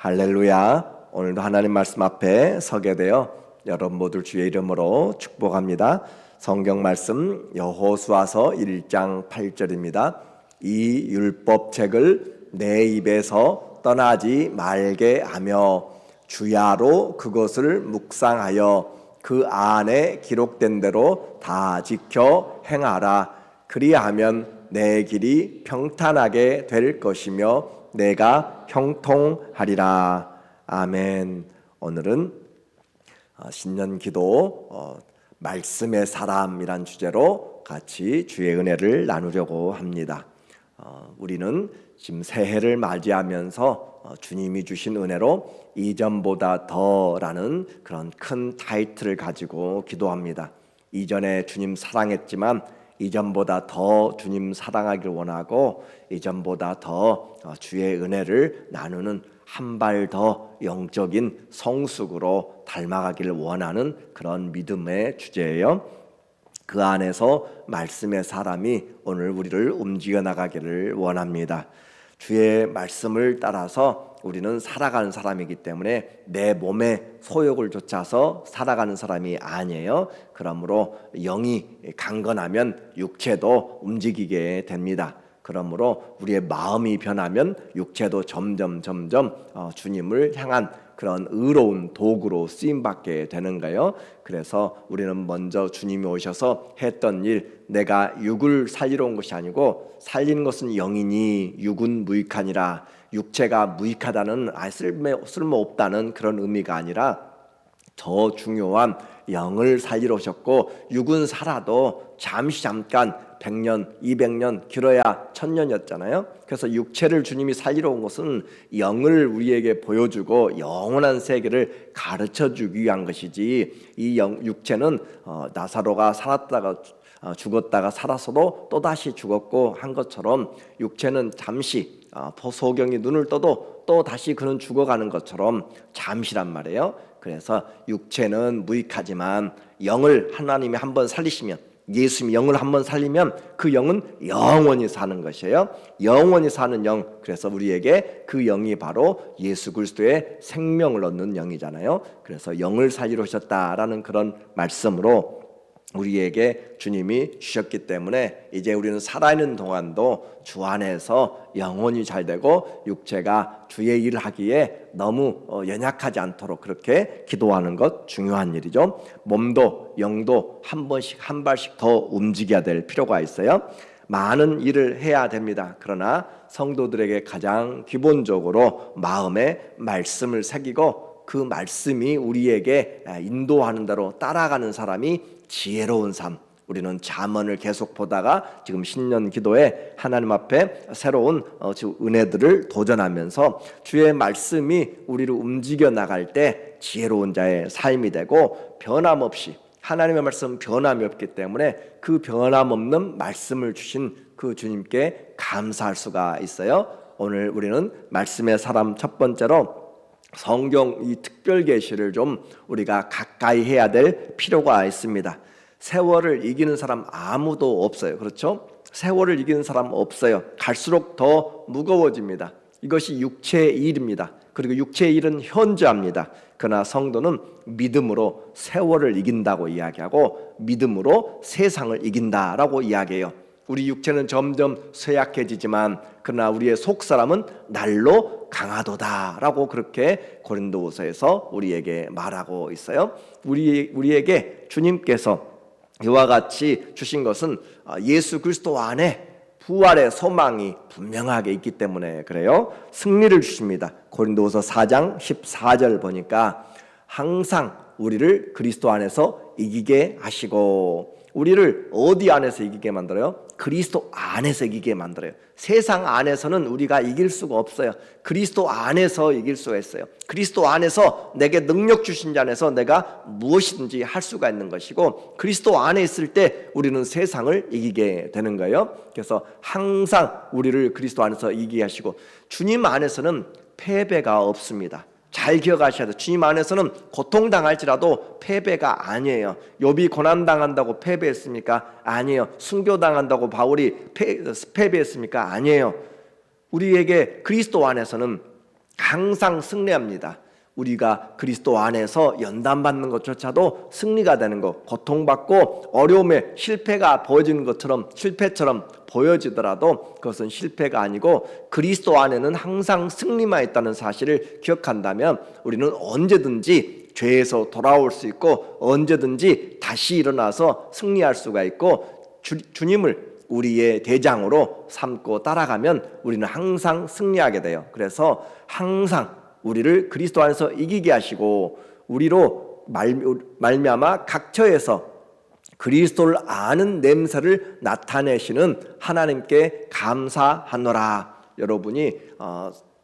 할렐루야. 오늘도 하나님 말씀 앞에 서게 되어 여러분 모두 주의 이름으로 축복합니다. 성경 말씀 여호수아서 1장 8절입니다. 이 율법책을 내 입에서 떠나지 말게 하며 주야로 그것을 묵상하여 그 안에 기록된 대로 다 지켜 행하라. 그리하면 내 길이 평탄하게 될 것이며 내가 형통하리라. 아멘. 오늘은 신년 기도 말씀의 사람이란 주제로 같이 주의 은혜를 나누려고 합니다. 우리는 지금 새해를 맞이하면서 주님이 주신 은혜로 이전보다 더라는 그런 큰 타이틀을 가지고 기도합니다. 이전에 주님 사랑했지만 이전보다 더 주님 사랑하기를 원하고 이전보다 더 주의 은혜를 나누는 한 발 더 영적인 성숙으로 닮아가기를 원하는 그런 믿음의 주제예요. 그 안에서 말씀의 사람이 오늘 우리를 움직여 나가기를 원합니다. 주의 말씀을 따라서 우리는 살아가는 사람이기 때문에 내 몸의 소욕을 좇아서 살아가는 사람이 아니에요. 그러므로 영이 강건하면 육체도 움직이게 됩니다. 그러므로 우리의 마음이 변하면 육체도 점점 주님을 향한 그런 의로운 도구로 쓰임받게 되는 거예요. 그래서 우리는 먼저 주님이 오셔서 했던 일, 내가 육을 살리러 온 것이 아니고 살리는 것은 영이니 육은 무익하니라. 육체가 무익하다는 쓸모없다는 그런 의미가 아니라 더 중요한 영을 살리러 오셨고 육은 살아도 잠깐 100년, 200년, 길어야 1000년이었잖아요. 그래서 육체를 주님이 살리러 온 것은 영을 우리에게 보여주고 영원한 세계를 가르쳐주기 위한 것이지 이 육체는 나사로가 살았다가 죽었다가 살아서도 또다시 죽었고 한 것처럼 육체는 잠시 소경이 눈을 떠도 또 다시 그는 죽어가는 것처럼 잠시란 말이에요. 그래서 육체는 무익하지만 영을 하나님이 한번 살리시면 예수님이 영을 한번 살리면 그 영은 영원히 사는 것이에요. 영원히 사는 영. 그래서 우리에게 그 영이 바로 예수 그리스도의 생명을 얻는 영이잖아요. 그래서 영을 살리러 오셨다라는 그런 말씀으로 우리에게 주님이 주셨기 때문에 이제 우리는 살아있는 동안도 주 안에서 영혼이 잘 되고 육체가 주의 일을 하기에 너무 연약하지 않도록 그렇게 기도하는 것 중요한 일이죠. 몸도 영도 한 발씩 더 움직여야 될 필요가 있어요. 많은 일을 해야 됩니다. 그러나 성도들에게 가장 기본적으로 마음에 말씀을 새기고 그 말씀이 우리에게 인도하는 대로 따라가는 사람이 지혜로운 삶. 우리는 잠언을 계속 보다가 지금 신년 기도에 하나님 앞에 새로운 은혜들을 도전하면서 주의 말씀이 우리를 움직여 나갈 때 지혜로운 자의 삶이 되고 변함없이 하나님의 말씀 변함이 없기 때문에 그 변함없는 말씀을 주신 그 주님께 감사할 수가 있어요. 오늘 우리는 말씀의 사람 첫 번째로 성경 이 특별 계시를 좀 우리가 가까이 해야 될 필요가 있습니다. 세월을 이기는 사람 아무도 없어요. 그렇죠? 세월을 이기는 사람 없어요. 갈수록 더 무거워집니다. 이것이 육체의 일입니다. 그리고 육체의 일은 현저합니다. 그러나 성도는 믿음으로 세월을 이긴다고 이야기하고 믿음으로 세상을 이긴다라고 이야기해요. 우리 육체는 점점 쇠약해지지만 그러나 우리의 속사람은 날로 강하도다라고 그렇게 고린도후서에서 우리에게 말하고 있어요. 우리에게 주님께서 이와 같이 주신 것은 예수 그리스도 안에 부활의 소망이 분명하게 있기 때문에 그래요. 승리를 주십니다. 고린도후서 4장 14절 보니까 항상 우리를 그리스도 안에서 이기게 하시고 우리를 어디 안에서 이기게 만들어요? 그리스도 안에서 이기게 만들어요. 세상 안에서는 우리가 이길 수가 없어요. 그리스도 안에서 이길 수가 있어요. 그리스도 안에서 내게 능력 주신 자 안에서 내가 무엇이든지 할 수가 있는 것이고 그리스도 안에 있을 때 우리는 세상을 이기게 되는 거예요. 그래서 항상 우리를 그리스도 안에서 이기게 하시고 주님 안에서는 패배가 없습니다. 잘 기억하셔야 돼요. 주님 안에서는 고통당할지라도 패배가 아니에요. 욥이 고난당한다고 패배했습니까? 아니에요. 순교당한다고 바울이 패배했습니까? 아니에요. 우리에게 그리스도 안에서는 항상 승리합니다. 우리가 그리스도 안에서 연단받는 것조차도 승리가 되는 것, 고통받고 어려움에 실패가 보여지는 것처럼, 실패처럼 보여지더라도 그것은 실패가 아니고 그리스도 안에는 항상 승리만 있다는 사실을 기억한다면 우리는 언제든지 죄에서 돌아올 수 있고 언제든지 다시 일어나서 승리할 수가 있고 주님을 우리의 대장으로 삼고 따라가면 우리는 항상 승리하게 돼요. 그래서 항상 우리를 그리스도 안에서 이기게 하시고 우리로 말미암아 각처에서 그리스도를 아는 냄새를 나타내시는 하나님께 감사하노라. 여러분이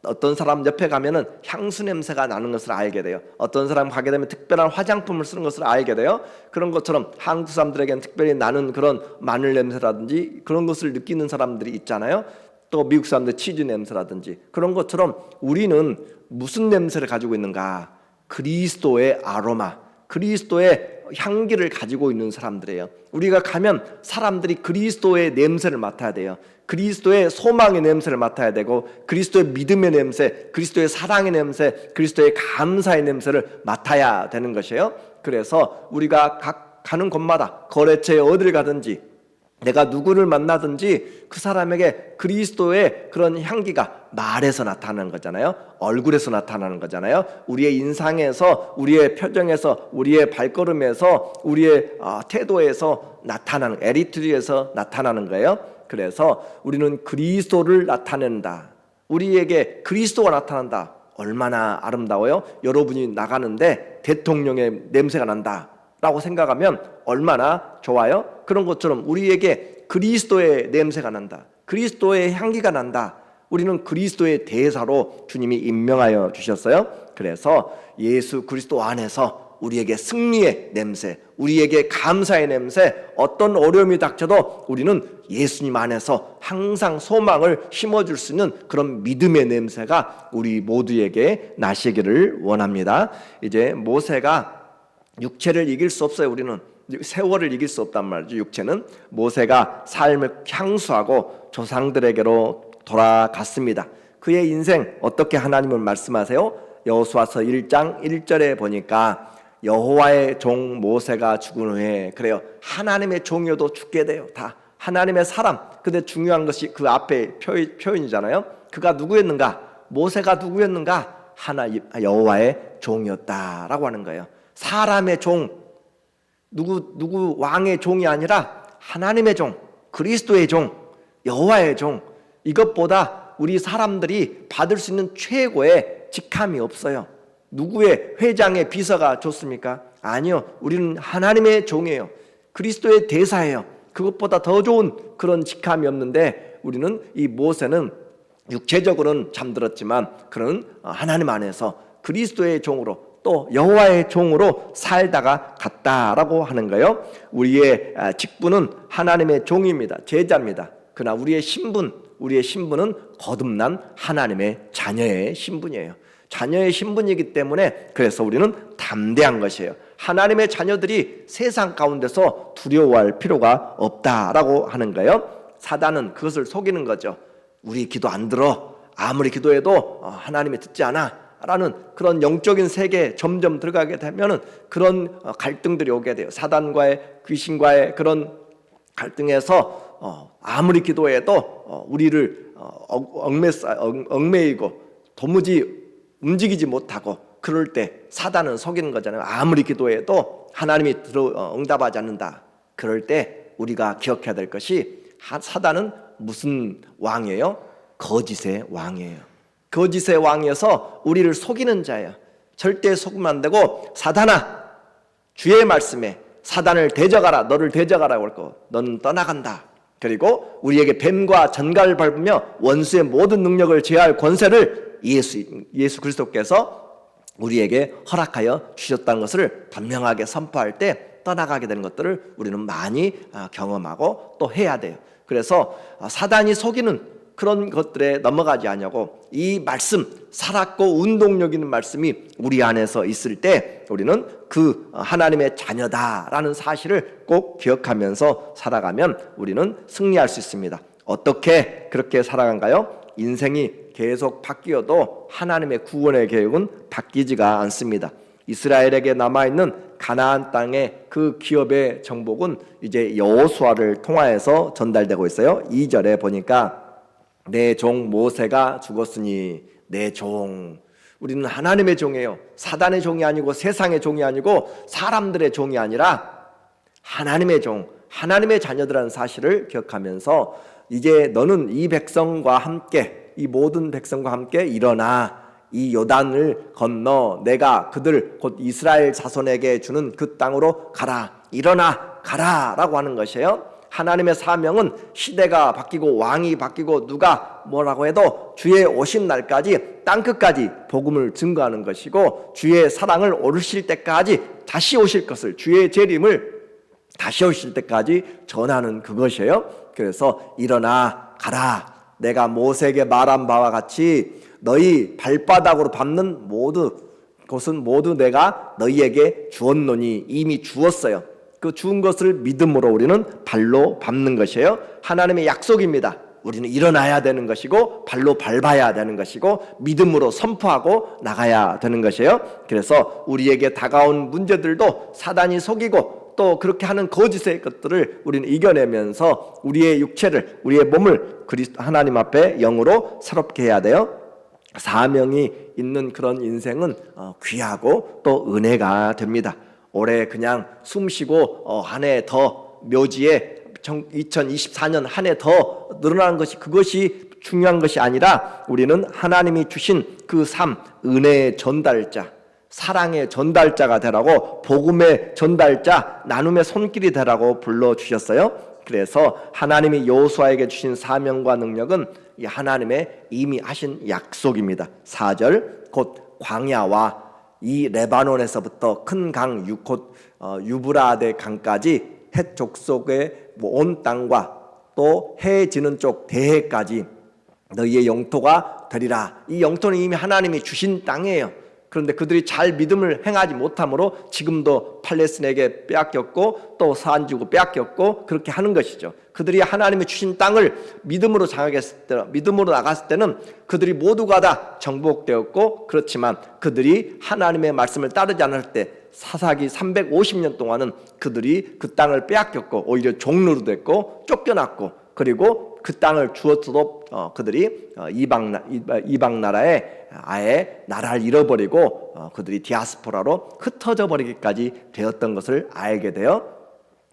어떤 사람 옆에 가면은 향수 냄새가 나는 것을 알게 돼요. 어떤 사람 가게 되면 특별한 화장품을 쓰는 것을 알게 돼요. 그런 것처럼 한국 사람들에게는 특별히 나는 그런 마늘 냄새라든지 그런 것을 느끼는 사람들이 있잖아요. 또 미국 사람들 치즈 냄새라든지 그런 것처럼 우리는 무슨 냄새를 가지고 있는가? 그리스도의 아로마, 그리스도의 향기를 가지고 있는 사람들이에요. 우리가 가면 사람들이 그리스도의 냄새를 맡아야 돼요. 그리스도의 소망의 냄새를 맡아야 되고 그리스도의 믿음의 냄새, 그리스도의 사랑의 냄새, 그리스도의 감사의 냄새를 맡아야 되는 것이에요. 그래서 우리가 가는 곳마다 거래처에 어딜 가든지 내가 누구를 만나든지 그 사람에게 그리스도의 그런 향기가 말에서 나타나는 거잖아요. 얼굴에서 나타나는 거잖아요. 우리의 인상에서, 우리의 표정에서, 우리의 발걸음에서, 우리의 태도에서 나타나는, 애리튜드에서 나타나는 거예요. 그래서 우리는 그리스도를 나타낸다. 우리에게 그리스도가 나타난다. 얼마나 아름다워요? 여러분이 나가는데 대통령의 냄새가 난다 라고 생각하면 얼마나 좋아요? 그런 것처럼 우리에게 그리스도의 냄새가 난다. 그리스도의 향기가 난다. 우리는 그리스도의 대사로 주님이 임명하여 주셨어요. 그래서 예수 그리스도 안에서 우리에게 승리의 냄새, 우리에게 감사의 냄새, 어떤 어려움이 닥쳐도 우리는 예수님 안에서 항상 소망을 심어줄 수 있는 그런 믿음의 냄새가 우리 모두에게 나시기를 원합니다. 이제 모세가 육체를 이길 수 없어요. 우리는 세월을 이길 수 없단 말이죠. 육체는. 모세가 삶을 향수하고 조상들에게로 돌아갔습니다. 그의 인생 어떻게 하나님을 말씀하세요? 여호수아서 1장 1절에 보니까 여호와의 종 모세가 죽은 후에, 그래요, 하나님의 종이어도 죽게 돼요. 다 하나님의 사람. 근데 중요한 것이 그 앞에 표현이잖아요. 그가 누구였는가? 모세가 누구였는가? 여호와의 종이었다라고 하는 거예요. 사람의 종, 누구 왕의 종이 아니라 하나님의 종, 그리스도의 종, 여호와의 종. 이것보다 우리 사람들이 받을 수 있는 최고의 직함이 없어요. 누구의 회장의 비서가 좋습니까? 아니요. 우리는 하나님의 종이에요. 그리스도의 대사예요. 그것보다 더 좋은 그런 직함이 없는데 우리는 이 모세는 육체적으로는 잠들었지만 그는 하나님 안에서 그리스도의 종으로 또 여호와의 종으로 살다가 갔다라고 하는 거예요. 우리의 직분은 하나님의 종입니다. 제자입니다. 그러나 우리의 신분은 거듭난 하나님의 자녀의 신분이에요. 자녀의 신분이기 때문에 그래서 우리는 담대한 것이에요. 하나님의 자녀들이 세상 가운데서 두려워할 필요가 없다라고 하는 거예요. 사단은 그것을 속이는 거죠. 우리 기도 안 들어. 아무리 기도해도 하나님이 듣지 않아. 라는 그런 영적인 세계에 점점 들어가게 되면은 그런 갈등들이 오게 돼요. 사단과의, 귀신과의 그런 갈등에서 아무리 기도해도 우리를 얽매이고 도무지 움직이지 못하고, 그럴 때 사단은 속이는 거잖아요. 아무리 기도해도 하나님이 응답하지 않는다. 그럴 때 우리가 기억해야 될 것이, 사단은 무슨 왕이에요? 거짓의 왕이에요. 거짓의 왕이어서 우리를 속이는 자예요. 절대 속으면 안 되고, 사단아, 주의 말씀에 사단을 대적하라, 너를 대적하라고 할 거, 너는 떠나간다. 그리고 우리에게 뱀과 전갈을 밟으며 원수의 모든 능력을 제어할 권세를 예수 그리스도께서 우리에게 허락하여 주셨다는 것을 분명하게 선포할 때 떠나가게 되는 것들을 우리는 많이 경험하고 또 해야 돼요. 그래서 사단이 속이는 그런 것들에 넘어가지 않냐고, 이 말씀, 살았고 운동력 있는 말씀이 우리 안에서 있을 때 우리는 그 하나님의 자녀다라는 사실을 꼭 기억하면서 살아가면 우리는 승리할 수 있습니다. 어떻게 그렇게 살아간가요? 인생이 계속 바뀌어도 하나님의 구원의 계획은 바뀌지가 않습니다. 이스라엘에게 남아있는 가나안 땅의 그 기업의 정복은 이제 여호수아를 통하여서 전달되고 있어요. 2절에 보니까 내 종 모세가 죽었으니 내 종, 우리는 하나님의 종이에요. 사단의 종이 아니고 세상의 종이 아니고 사람들의 종이 아니라 하나님의 종, 하나님의 자녀들이라는 사실을 기억하면서 이제 너는 이 백성과 함께, 이 모든 백성과 함께 일어나 이 요단을 건너 내가 그들 곧 이스라엘 자손에게 주는 그 땅으로 가라, 일어나 가라 라고 하는 것이에요. 하나님의 사명은 시대가 바뀌고 왕이 바뀌고 누가 뭐라고 해도 주의 오신 날까지 땅끝까지 복음을 증거하는 것이고, 주의 사랑을 오르실 때까지 다시 오실 것을, 주의 재림을 다시 오실 때까지 전하는 그것이에요. 그래서 일어나 가라, 내가 모세에게 말한 바와 같이 너희 발바닥으로 밟는 모든 것은 모두 내가 너희에게 주었노니, 이미 주었어요. 그 주은 것을 믿음으로 우리는 발로 밟는 것이에요. 하나님의 약속입니다. 우리는 일어나야 되는 것이고 발로 밟아야 되는 것이고 믿음으로 선포하고 나가야 되는 것이에요. 그래서 우리에게 다가온 문제들도 사단이 속이고 또 그렇게 하는 거짓의 것들을 우리는 이겨내면서 우리의 육체를, 우리의 몸을 하나님 앞에 영으로 새롭게 해야 돼요. 사명이 있는 그런 인생은 귀하고 또 은혜가 됩니다. 올해 그냥 숨쉬고 한 해 더 묘지에 2024년 한 해 더 늘어나는 것이, 그것이 중요한 것이 아니라 우리는 하나님이 주신 그 삶, 은혜의 전달자, 사랑의 전달자가 되라고, 복음의 전달자, 나눔의 손길이 되라고 불러주셨어요. 그래서 하나님이 여호수아에게 주신 사명과 능력은 이 하나님의 이미 하신 약속입니다. 4절, 곧 광야와 이 레바논에서부터 큰 강 유브라데 강까지 헷 족속의 온 땅과 또 해 지는 쪽 대해까지 너희의 영토가 되리라. 이 영토는 이미 하나님이 주신 땅이에요. 그런데 그들이 잘 믿음을 행하지 못함으로 지금도 팔레스틴에게 빼앗겼고 또 산지구 빼앗겼고 그렇게 하는 것이죠. 그들이 하나님이 주신 땅을 믿음으로 장악했을 때, 믿음으로 나갔을 때는 그들이 모두가 다 정복되었고, 그렇지만 그들이 하나님의 말씀을 따르지 않을 때 사사기 350년 동안은 그들이 그 땅을 빼앗겼고 오히려 종로로 됐고 쫓겨났고, 그리고 그 땅을 주었어도 그들이 이방 나라에 아예 나라를 잃어버리고 그들이 디아스포라로 흩어져 버리기까지 되었던 것을 알게 되어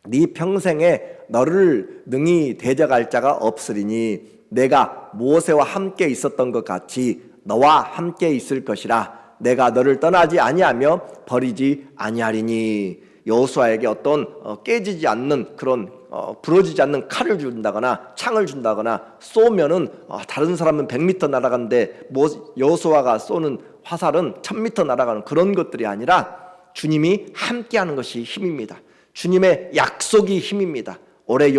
네 평생에 너를 능히 대적할 자가 없으리니 내가 모세와 함께 있었던 것 같이 너와 함께 있을 것이라. 내가 너를 떠나지 아니하며 버리지 아니하리니. 여호수아에게 어떤 깨지지 않는 그런 부러지지 않는 칼을 준다거나 창을 준다거나 쏘면은 다른 사람은 100m 날아가는데 여호수아가 쏘는 화살은 1000m 날아가는 그런 것들이 아니라 주님이 함께하는 것이 힘입니다. 주님의 약속이 힘입니다. 올해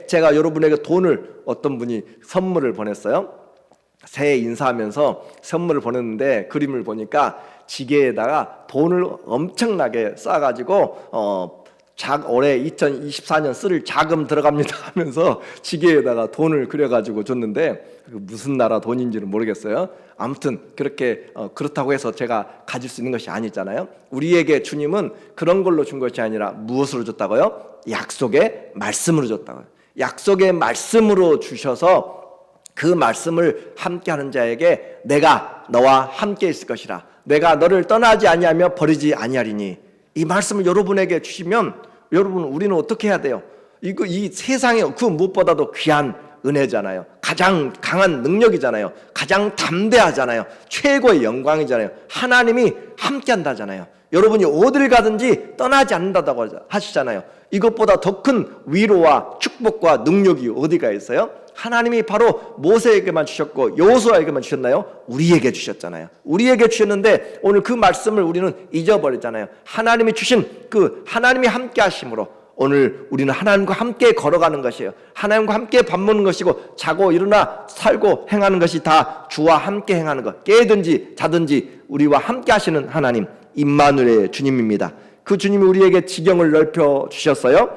제가 여러분에게 돈을, 어떤 분이 선물을 보냈어요. 새해 인사하면서 선물을 보냈는데 그림을 보니까 지게에다가 돈을 엄청나게 싸가지고 올해 2024년 쓸 자금 들어갑니다 하면서 지게에다가 돈을 그려가지고 줬는데 무슨 나라 돈인지는 모르겠어요. 아무튼 그렇게 그렇다고 해서 제가 가질 수 있는 것이 아니잖아요. 우리에게 주님은 그런 걸로 준 것이 아니라 무엇으로 줬다고요? 약속의 말씀으로 줬다고요. 약속의 말씀으로 주셔서 그 말씀을 함께하는 자에게 내가 너와 함께 있을 것이라. 내가 너를 떠나지 아니하며 버리지 아니하리니. 이 말씀을 여러분에게 주시면 여러분, 우리는 어떻게 해야 돼요? 이 세상에 그 무엇보다도 귀한 은혜잖아요. 가장 강한 능력이잖아요. 가장 담대하잖아요. 최고의 영광이잖아요. 하나님이 함께한다잖아요. 여러분이 어딜 가든지 떠나지 않는다고 하시잖아요. 이것보다 더 큰 위로와 축복과 능력이 어디가 있어요? 하나님이 바로 모세에게만 주셨고 여호수아에게만 주셨나요? 우리에게 주셨잖아요. 우리에게 주셨는데 오늘 그 말씀을 우리는 잊어버렸잖아요. 하나님이 주신 그 하나님이 함께 하심으로 오늘 우리는 하나님과 함께 걸어가는 것이에요. 하나님과 함께 밥 먹는 것이고 자고 일어나 살고 행하는 것이 다 주와 함께 행하는 것. 깨든지 자든지 우리와 함께 하시는 하나님, 임마누엘의 주님입니다. 그 주님이 우리에게 지경을 넓혀 주셨어요.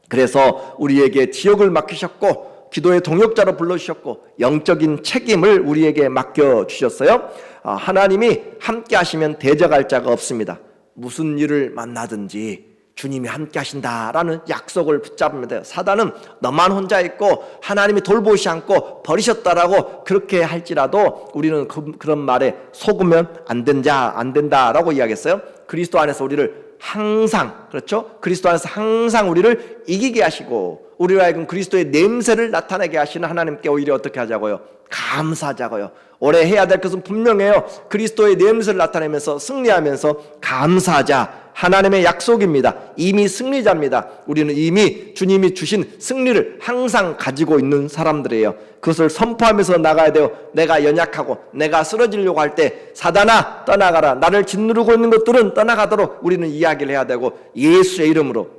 그래서 우리에게 지역을 맡기셨고 기도의 동역자로 불러주셨고 영적인 책임을 우리에게 맡겨주셨어요. 하나님이 함께 하시면 대적할 자가 없습니다. 무슨 일을 만나든지 주님이 함께 하신다라는 약속을 붙잡으면 돼요. 사단은 너만 혼자 있고 하나님이 돌보시 않고 버리셨다라고 그렇게 할지라도 우리는 그런 말에 속으면 안 된다라고 이야기했어요. 그리스도 안에서 우리를 항상, 그렇죠? 그리스도 안에서 항상 우리를 이기게 하시고 우리로 하여금 그리스도의 냄새를 나타내게 하시는 하나님께 오히려 어떻게 하자고요? 감사하자고요. 올해 해야 될 것은 분명해요. 그리스도의 냄새를 나타내면서 승리하면서 감사하자. 하나님의 약속입니다. 이미 승리자입니다. 우리는 이미 주님이 주신 승리를 항상 가지고 있는 사람들이에요. 그것을 선포하면서 나가야 돼요. 내가 연약하고 내가 쓰러지려고 할 때 사단아 떠나가라. 나를 짓누르고 있는 것들은 떠나가도록 우리는 이야기를 해야 되고 예수의 이름으로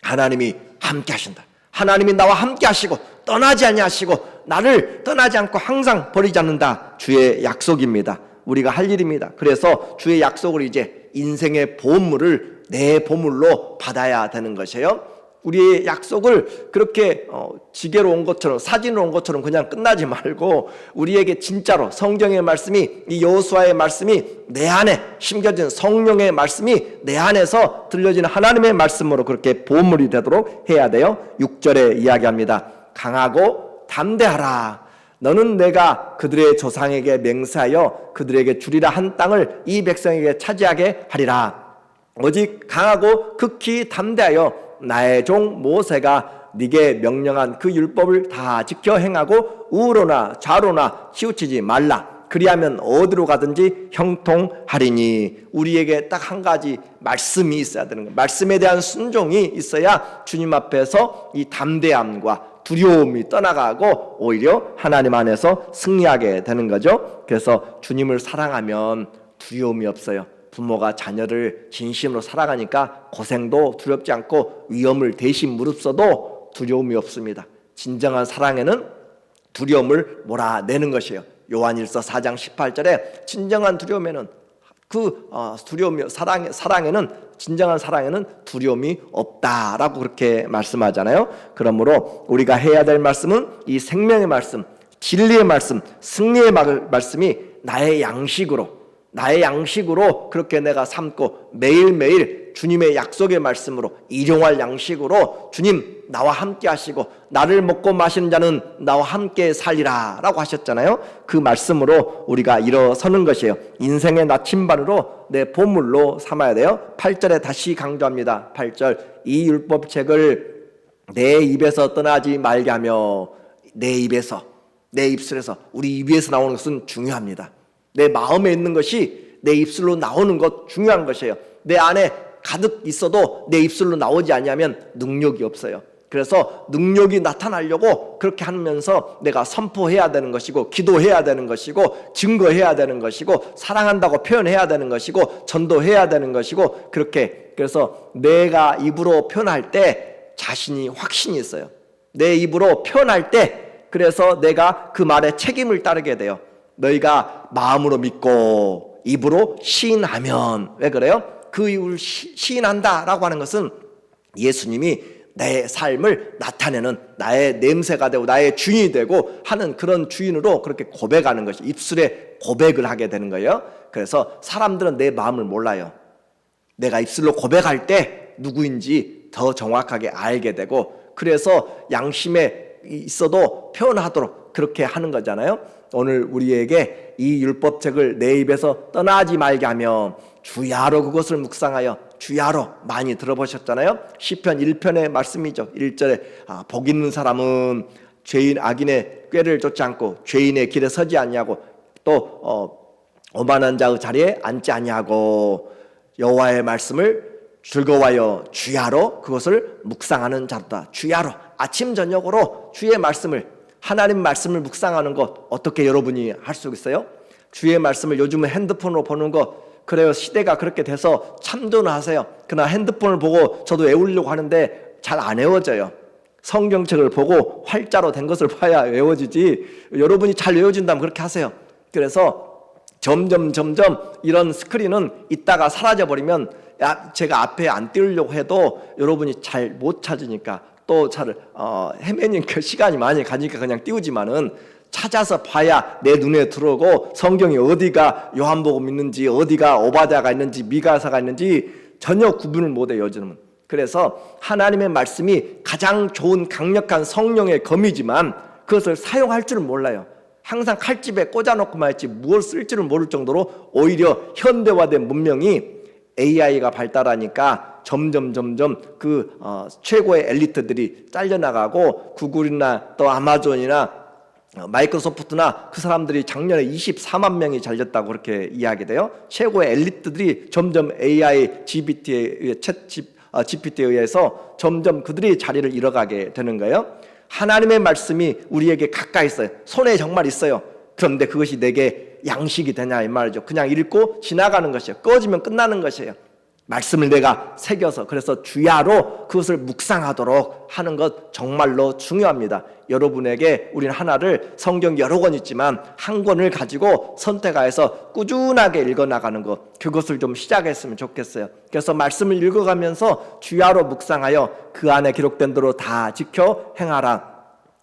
하나님이 함께 하신다. 하나님이 나와 함께 하시고 떠나지 아니하시고 나를 떠나지 않고 항상 버리지 않는다. 주의 약속입니다. 우리가 할 일입니다. 그래서 주의 약속을 이제 인생의 보물을 내 보물로 받아야 되는 것이에요. 우리의 약속을 그렇게 지게로 온 것처럼 사진으로 온 것처럼 그냥 끝나지 말고 우리에게 진짜로 성경의 말씀이 이 여호수아의 말씀이 내 안에 심겨진 성령의 말씀이 내 안에서 들려지는 하나님의 말씀으로 그렇게 보물이 되도록 해야 돼요. 6절에 이야기합니다. 강하고 담대하라. 너는 내가 그들의 조상에게 맹세하여 그들에게 주리라 한 땅을 이 백성에게 차지하게 하리라. 오직 강하고 극히 담대하여 나의 종 모세가 네게 명령한 그 율법을 다 지켜 행하고 우로나 좌로나 치우치지 말라. 그리하면 어디로 가든지 형통하리니. 우리에게 딱 한 가지 말씀이 있어야 되는 거예요. 말씀에 대한 순종이 있어야 주님 앞에서 이 담대함과 두려움이 떠나가고 오히려 하나님 안에서 승리하게 되는 거죠. 그래서 주님을 사랑하면 두려움이 없어요. 부모가 자녀를 진심으로 사랑하니까 고생도 두렵지 않고 위험을 대신 무릅써도 두려움이 없습니다. 진정한 사랑에는 두려움을 몰아내는 것이에요. 요한일서 4장 18절에 진정한 두려움에는 사랑에는 진정한 사랑에는 두려움이 없다라고 그렇게 말씀하잖아요. 그러므로 우리가 해야 될 말씀은 이 생명의 말씀, 진리의 말씀, 승리의 말씀이 나의 양식으로 그렇게 내가 삼고 매일매일 주님의 약속의 말씀으로 일용할 양식으로 주님 나와 함께 하시고 나를 먹고 마시는 자는 나와 함께 살리라 라고 하셨잖아요. 그 말씀으로 우리가 일어서는 것이에요. 인생의 나침반으로 내 보물로 삼아야 돼요. 8절에 다시 강조합니다. 8절 이 율법책을 내 입에서 떠나지 말게 하며. 내 입에서, 내 입술에서, 우리 입 위에서 나오는 것은 중요합니다. 내 마음에 있는 것이 내 입술로 나오는 것 중요한 것이에요. 내 안에 가득 있어도 내 입술로 나오지 않으면 능력이 없어요. 그래서 능력이 나타나려고 그렇게 하면서 내가 선포해야 되는 것이고 기도해야 되는 것이고 증거해야 되는 것이고 사랑한다고 표현해야 되는 것이고 전도해야 되는 것이고 그렇게. 그래서 내가 입으로 표현할 때 자신이 확신이 있어요. 내 입으로 표현할 때 그래서 내가 그 말에 책임을 따르게 돼요. 너희가 마음으로 믿고 입으로 시인하면. 왜 그래요? 그 입을 시인한다라고 하는 것은 예수님이 내 삶을 나타내는 나의 냄새가 되고 나의 주인이 되고 하는 그런 주인으로 그렇게 고백하는 것이 입술에 고백을 하게 되는 거예요. 그래서 사람들은 내 마음을 몰라요. 내가 입술로 고백할 때 누구인지 더 정확하게 알게 되고 그래서 양심에 있어도 표현하도록 그렇게 하는 거잖아요. 오늘 우리에게 이 율법책을 내 입에서 떠나지 말게 하며 주야로 그것을 묵상하여. 주야로 많이 들어보셨잖아요. 시편 1편의 말씀이죠. 1절에 복 있는 사람은 악인의 꾀를 쫓지 않고 죄인의 길에 서지 아니하고 또 오만한 자의 자리에 앉지 아니하고 여호와의 말씀을 즐거워하여 주야로 그것을 묵상하는 자다. 주야로 아침 저녁으로 주의 말씀을 하나님 말씀을 묵상하는 것 어떻게 여러분이 할 수 있어요? 주의 말씀을 요즘은 핸드폰으로 보는 것 그래요. 시대가 그렇게 돼서 참조는 하세요. 그러나 핸드폰을 보고 저도 외우려고 하는데 잘 안 외워져요. 성경책을 보고 활자로 된 것을 봐야 외워지지 여러분이 잘 외워진다면 그렇게 하세요. 그래서 점점 이런 스크린은 있다가 사라져버리면 제가 앞에 안 띄우려고 해도 여러분이 잘 못 찾으니까 또 잘 헤매는 그 시간이 많이 가니까 그냥 띄우지만은 찾아서 봐야 내 눈에 들어오고 성경이 어디가 요한복음 있는지 어디가 오바댜가 있는지 미가사가 있는지 전혀 구분을 못해요 요즘은. 그래서 하나님의 말씀이 가장 좋은 강력한 성령의 검이지만 그것을 사용할 줄은 몰라요. 항상 칼집에 꽂아놓고만 했지 무엇을 쓸지를 모를 정도로 오히려 현대화된 문명이 AI가 발달하니까 점점 그 최고의 엘리트들이 잘려나가고 구글이나 또 아마존이나 마이크로소프트나 그 사람들이 작년에 24만 명이 잘렸다고 그렇게 이야기돼요. 최고의 엘리트들이 점점 AI, GPT에 의해서 점점 그들이 자리를 잃어가게 되는 거예요. 하나님의 말씀이 우리에게 가까이 있어요. 손에 정말 있어요. 그런데 그것이 내게 양식이 되냐 이 말이죠. 그냥 읽고 지나가는 것이에요. 꺼지면 끝나는 것이에요. 말씀을 내가 새겨서 그래서 주야로 그것을 묵상하도록 하는 것 정말로 중요합니다. 여러분에게 우리는 하나를 성경 여러 권 있지만 한 권을 가지고 선택하여서 꾸준하게 읽어나가는 것 그것을 좀 시작했으면 좋겠어요. 그래서 말씀을 읽어가면서 주야로 묵상하여 그 안에 기록된 대로 다 지켜 행하라.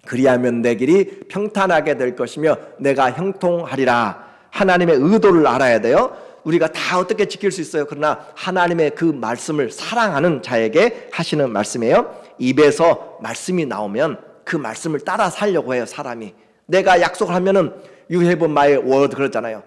그리하면 내 길이 평탄하게 될 것이며 내가 형통하리라. 하나님의 의도를 알아야 돼요. 우리가 다 어떻게 지킬 수 있어요? 그러나 하나님의 그 말씀을 사랑하는 자에게 하시는 말씀이에요. 입에서 말씀이 나오면 그 말씀을 따라 살려고 해요. 사람이 내가 약속을 하면은 You have my word 그러잖아요.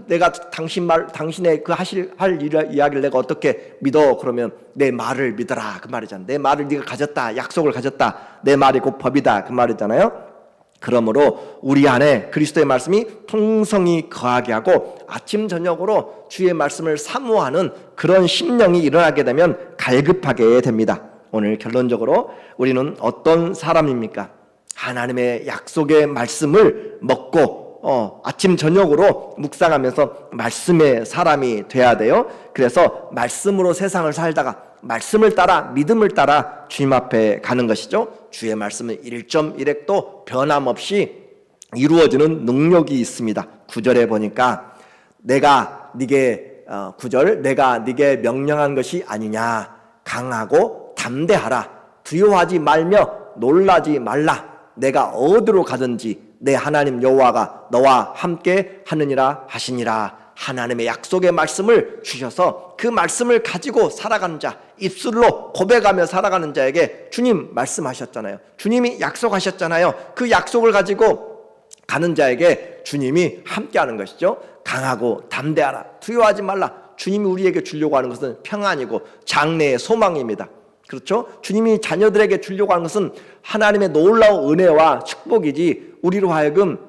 내가 당신의 그 할 이야기를 내가 어떻게 믿어? 그러면 내 말을 믿어라 그 말이잖아요. 내 말을 네가 가졌다, 약속을 가졌다, 내 말이 곧 법이다 그 말이잖아요. 그러므로 우리 안에 그리스도의 말씀이 풍성히 거하게 하고 아침 저녁으로 주의 말씀을 사모하는 그런 심령이 일어나게 되면 갈급하게 됩니다. 오늘 결론적으로 우리는 어떤 사람입니까? 하나님의 약속의 말씀을 먹고 아침 저녁으로 묵상하면서 말씀의 사람이 돼야 돼요. 그래서 말씀으로 세상을 살다가 말씀을 따라 믿음을 따라 주님 앞에 가는 것이죠. 주의 말씀은 1.1획도 변함없이 이루어지는 능력이 있습니다. 9절에 보니까 내가 네게 9절 내가 네게 명령한 것이 아니냐 강하고 담대하라 두려워하지 말며 놀라지 말라 내가 어디로 가든지 내 하나님 여호와가 너와 함께 하느니라 하시니라. 하나님의 약속의 말씀을 주셔서 그 말씀을 가지고 살아가는 자, 입술로 고백하며 살아가는 자에게 주님 말씀하셨잖아요. 주님이 약속하셨잖아요. 그 약속을 가지고 가는 자에게 주님이 함께하는 것이죠. 강하고 담대하라, 두려워하지 말라. 주님이 우리에게 주려고 하는 것은 평안이고 장래의 소망입니다. 그렇죠? 주님이 자녀들에게 주려고 하는 것은 하나님의 놀라운 은혜와 축복이지 우리로 하여금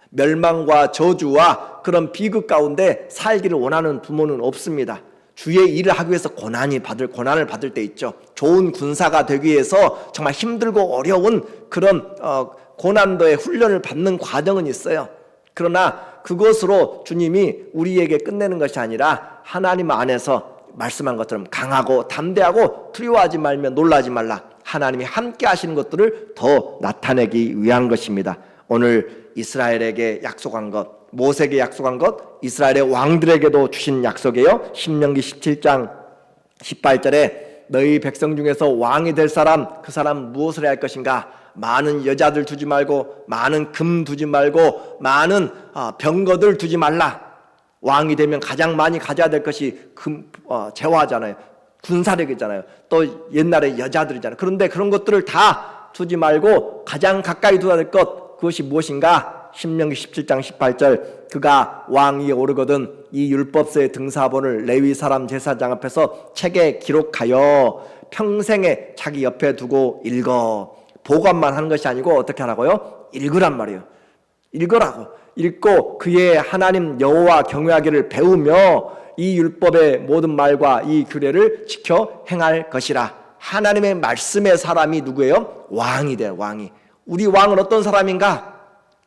멸망과 저주와 그런 비극 가운데 살기를 원하는 부모는 없습니다. 주의 일을 하기 위해서 고난을 받을 때 있죠. 좋은 군사가 되기 위해서 정말 힘들고 어려운 그런 고난도의 훈련을 받는 과정은 있어요. 그러나 그것으로 주님이 우리에게 끝내는 것이 아니라 하나님 안에서 말씀한 것처럼 강하고 담대하고 두려워하지 말며 놀라지 말라. 하나님이 함께 하시는 것들을 더 나타내기 위한 것입니다. 오늘 이스라엘에게 약속한 것, 모세에게 약속한 것, 이스라엘의 왕들에게도 주신 약속이에요. 신명기 17장 18절에 너희 백성 중에서 왕이 될 사람, 그 사람 무엇을 해야 할 것인가? 많은 여자들 두지 말고, 많은 금 두지 말고, 많은 병거들 두지 말라. 왕이 되면 가장 많이 가져야 될 것이 재화잖아요. 군사력이잖아요. 또 옛날에 여자들이잖아요. 그런데 그런 것들을 다 두지 말고 가장 가까이 둬야 될 것, 그것이 무엇인가? 신명기 17장 18절 그가 왕위에 오르거든 이 율법서의 등사본을 레위 사람 제사장 앞에서 책에 기록하여 평생에 자기 옆에 두고 읽어. 보관만 하는 것이 아니고 어떻게 하라고요? 읽으란 말이에요. 읽으라고. 읽고 그의 하나님 여호와 경외하기를 배우며 이 율법의 모든 말과 이 규례를 지켜 행할 것이라. 하나님의 말씀의 사람이 누구예요? 왕이 돼요. 왕이. 우리 왕은 어떤 사람인가?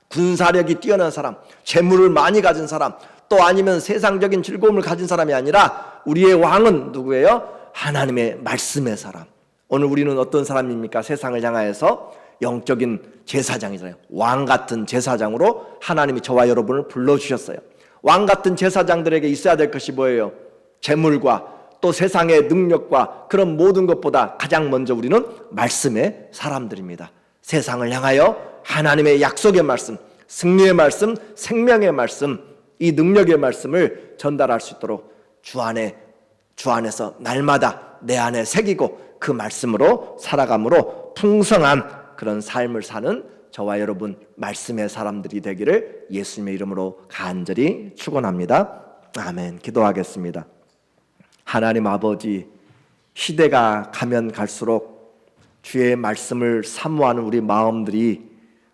군사력이 뛰어난 사람, 재물을 많이 가진 사람, 또 아니면 세상적인 즐거움을 가진 사람이 아니라 우리의 왕은 누구예요? 하나님의 말씀의 사람. 오늘 우리는 어떤 사람입니까? 세상을 향하여서 영적인 제사장이잖아요. 왕 같은 제사장으로 하나님이 저와 여러분을 불러주셨어요. 왕 같은 제사장들에게 있어야 될 것이 뭐예요? 재물과 또 세상의 능력과 그런 모든 것보다 가장 먼저 우리는 말씀의 사람들입니다. 세상을 향하여 하나님의 약속의 말씀, 승리의 말씀, 생명의 말씀, 이 능력의 말씀을 전달할 수 있도록 주 안에서 날마다 내 안에 새기고 그 말씀으로 살아감으로 풍성한 그런 삶을 사는 저와 여러분 말씀의 사람들이 되기를 예수님의 이름으로 간절히 축원합니다. 아멘. 기도하겠습니다. 하나님 아버지, 시대가 가면 갈수록 주의 말씀을 사모하는 우리 마음들이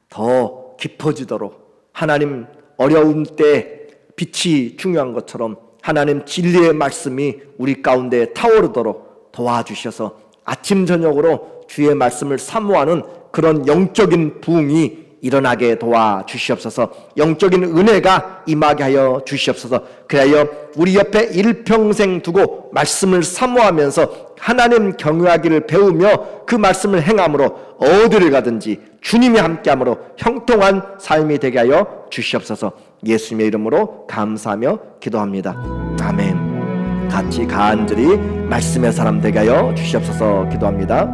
더 깊어지도록 하나님 어려운 때 빛이 중요한 것처럼 하나님 진리의 말씀이 우리 가운데 타오르도록 도와주셔서 아침 저녁으로 주의 말씀을 사모하는 그런 영적인 부흥이 일어나게 도와주시옵소서. 영적인 은혜가 임하게 하여 주시옵소서. 그리하여 우리 옆에 일평생 두고 말씀을 사모하면서 하나님 경외하기를 배우며 그 말씀을 행함으로 어디를 가든지 주님이 함께함으로 형통한 삶이 되게 하여 주시옵소서. 예수님의 이름으로 감사하며 기도합니다. 아멘. 같이 간절히 말씀의 사람 되게 하여 주시옵소서 기도합니다.